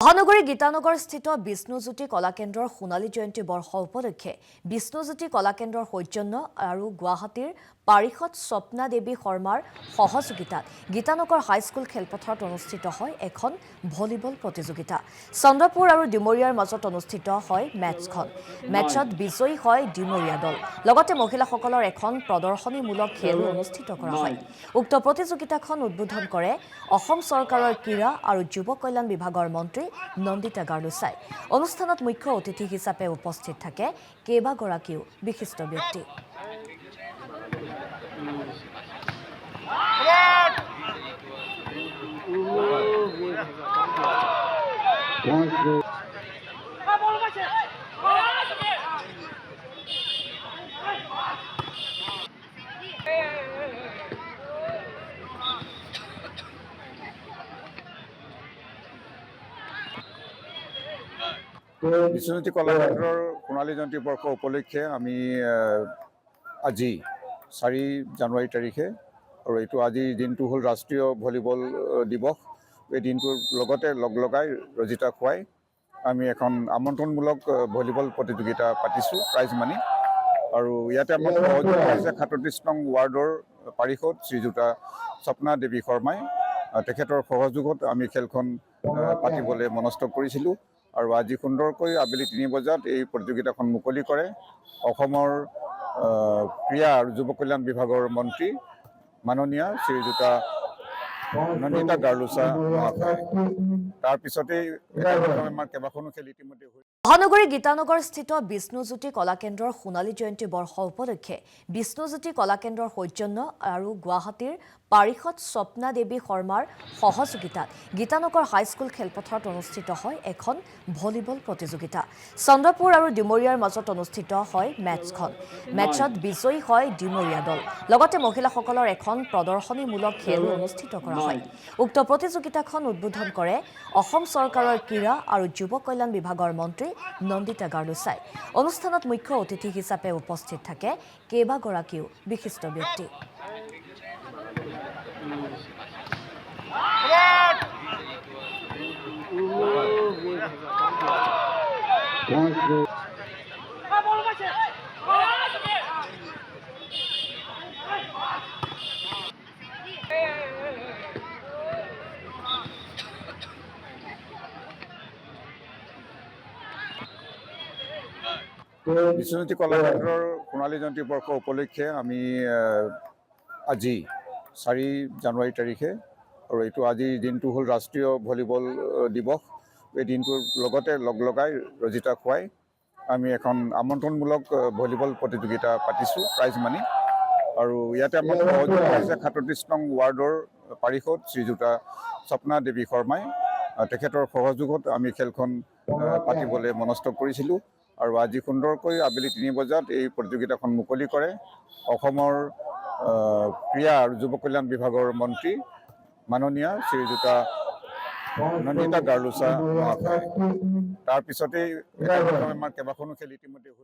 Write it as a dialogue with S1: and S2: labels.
S1: মহানগৰী গীতানগৰস্থিত বিষ্ণুজ্যোতি কলাকেন্দ্ৰৰ সোণালী জয়ন্তী বৰ্ষ উপলক্ষে বিষ্ণুজ্যোতি কলাকেন্দ্ৰৰ সৌজন্য আৰু গুৱাহাটীৰ পাৰিষদ স্বপ্না দেৱী শৰ্মাৰ সহযোগিতাত গীতানগৰ হাইস্কুল খেলপথাৰত অনুষ্ঠিত হয় এখন ভলীবল প্ৰতিযোগিতা। চন্দ্ৰপুৰ আৰু ডিমৰীয়াৰ মাজত অনুষ্ঠিত হয় মেটছত বিজয়ী হয় ডিমৰীয়া দল। লগতে মহিলাসকলৰ এখন প্ৰদৰ্শনীমূলক খেলো অনুষ্ঠিত কৰা হয়। উক্ত প্ৰতিযোগিতাখন উদ্বোধন কৰে অসম চৰকাৰৰ ক্ৰীড়া আৰু যুৱ কল্যাণ বিভাগৰ মন্ত্ৰী নন্দিতা গাৰ্লুছাই। অনুষ্ঠানত মুখ্য অতিথি হিচাপে উপস্থিত থাকে কেইবাগৰাকীও বিশিষ্ট ব্যক্তি।
S2: বিষ্ণুজ্যোতি কলাকেন্দ্ৰৰ সোণালী জয়ন্তী বৰ্ষ উপলক্ষে আমি আজি 4 জানুৱাৰী তাৰিখে আৰু এইটো আজিৰ দিনটো হ'ল ৰাষ্ট্ৰীয় ভলীবল দিৱস। এই দিনটোৰ লগতে লগাই ৰজিতা খুৱাই আমি এখন আমন্ত্ৰণমূলক ভলীবল প্ৰতিযোগিতা পাতিছোঁ প্ৰাইজ মানি। আৰু ইয়াতে আমাৰ সহযোগ কৰিছে 37 নং ৱাৰ্ডৰ পাৰিষদ শ্ৰীযুতা স্বপ্না দেৱী শৰ্মাই। তেখেতৰ সহযোগত আমি খেলখন পাতিবলৈ মনস্থ কৰিছিলোঁ। আৰু আজি সুন্দৰকৈ আবেলি 3 বজাত এই প্ৰতিযোগিতাখন মুকলি কৰে অসমৰ ক্ৰীড়া আৰু যুৱ কল্যাণ বিভাগৰ মন্ত্ৰী মাননীয়া শ্ৰীযুতা নন্দিতা গাৰ্লুছা মহাশয়। তাৰ পিছতেই আমাৰ কেইবাখনো খেল ইতিমধ্যে
S1: মহানগৰী গীতানগৰস্থিত বিষ্ণুজ্যোতি কলাকেন্দ্ৰৰ সোণালী জয়ন্তী বৰ্ষ উপলক্ষে বিষ্ণুজ্যোতি কলাকেন্দ্ৰৰ সৌজন্য আৰু গুৱাহাটীৰ পাৰিষদ স্বপ্না দেৱী শৰ্মাৰ সহযোগিতাত গীতানগৰ হাইস্কুল খেলপথাৰত অনুষ্ঠিত হয় এখন ভলীবল প্ৰতিযোগিতা। চন্দ্ৰপুৰ আৰু ডিমৰীয়াৰ মাজত অনুষ্ঠিত হয় মেটছত বিজয়ী হয় ডিমৰীয়া দল। লগতে মহিলাসকলৰ এখন প্ৰদৰ্শনীমূলক খেলো অনুষ্ঠিত কৰা হয়। উক্ত প্ৰতিযোগিতাখন উদ্বোধন কৰে অসম চৰকাৰৰ ক্ৰীড়া আৰু যুৱ কল্যাণ বিভাগৰ মন্ত্ৰী নন্দিতা গাৰ্লুছাই। অনুষ্ঠানত মুখ্য অতিথি হিচাপে উপস্থিত থাকে কেইবাগৰাকীও বিশিষ্ট ব্যক্তি।
S2: বিষ্ণুজ্যোতি কলাকেন্দ্ৰৰ সোণালী জয়ন্তী বৰ্ষ উপলক্ষে আমি আজি 4 জানুৱাৰী তাৰিখে আৰু এইটো আজিৰ দিনটো হ'ল ৰাষ্ট্ৰীয় ভলীবল দিৱস। এই দিনটোৰ লগতে লগাই ৰজিতা খুৱাই আমি এখন আমন্ত্ৰণমূলক ভলীবল প্ৰতিযোগিতা পাতিছোঁ প্ৰাইজ মানি। আৰু ইয়াতে আমাৰ সহযোগ কৰিছে 37 নং ৱাৰ্ডৰ পাৰিষদ শ্ৰীযুতা স্বপ্না দেৱী শৰ্মাই। তেখেতৰ সহযোগত আমি খেলখন পাতিবলৈ মনস্থ কৰিছিলোঁ। আৰু আজি সুন্দৰকৈ আবেলি 3 বজাত এই প্ৰতিযোগিতাখন মুকলি কৰে অসমৰ ক্ৰীড়া আৰু যুৱ কল্যাণ বিভাগৰ মন্ত্ৰী মাননীয়া শ্ৰীযুতা নন্দিতা গাৰ্লুছা মহাশয়। তাৰ পিছতেই আমাৰ কেইবাখনো খেল ইতিমধ্যে